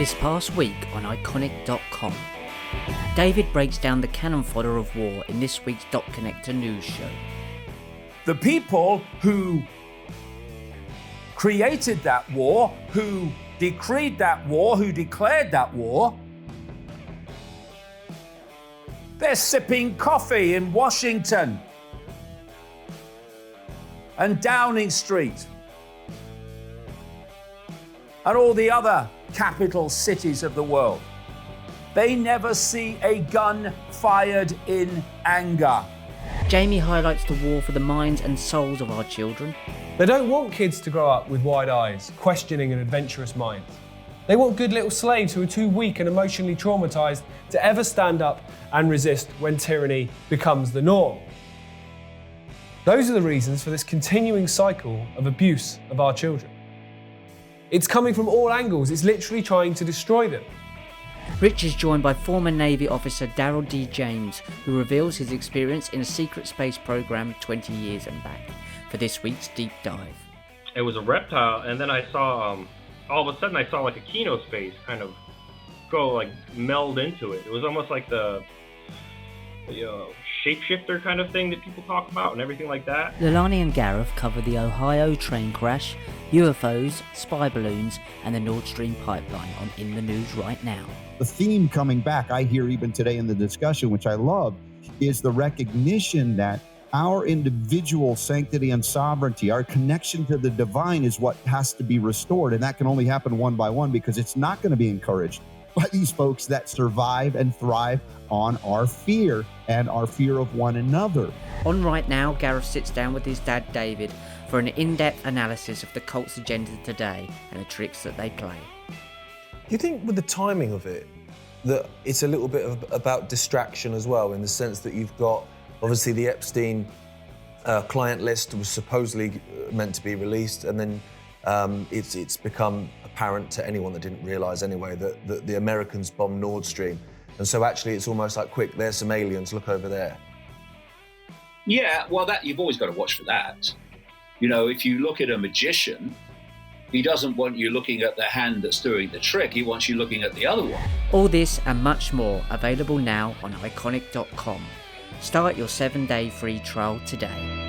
This past week on Ickonic.com, David breaks down the cannon fodder of war in this week's Dot Connector news show. The people who created that war, who decreed that war, who declared that war, they're sipping coffee in Washington and Downing Street and all the other capital cities of the world. They never see a gun fired in anger. Jamie highlights the war for the minds and souls of our children. They don't want kids to grow up with wide eyes, questioning and adventurous minds. They want good little slaves who are too weak and emotionally traumatized to ever stand up and resist when tyranny becomes the norm. Those are the reasons for this continuing cycle of abuse of our children. It's coming from all angles. It's literally trying to destroy them. Rich is joined by former Navy officer Daryl D. James, who reveals his experience in a secret space program 20 years and back, for this week's deep dive. It was a reptile, and then I saw, all of a sudden I saw like a Kino space kind of go, like, meld into it. It was almost like the shapeshifter kind of thing that people talk about and everything like that. Leilani and Gareth cover the Ohio train crash, UFOs, spy balloons, and the Nord Stream pipeline on In the News right now. The theme coming back, I hear even today in the discussion, which I love, is the recognition that our individual sanctity and sovereignty, our connection to the divine is what has to be restored. And that can only happen one by one, because it's not going to be encouraged by these folks that survive and thrive on our fear and our fear of one another. On Right Now, Gareth sits down with his dad David for an in-depth analysis of the cult's agenda today and the tricks that they play. Do you think with the timing of it, that it's a little bit about distraction as well, in the sense that you've got, obviously, the Epstein client list was supposedly meant to be released, and then it's become apparent to anyone that didn't realise anyway that the Americans bombed Nord Stream. And so actually it's almost like, quick, there's some aliens, look over there. Yeah, well, that you've always got to watch for that. You know, if you look at a magician, he doesn't want you looking at the hand that's doing the trick, he wants you looking at the other one. All this and much more available now on Ickonic.com. Start your 7-day free trial today.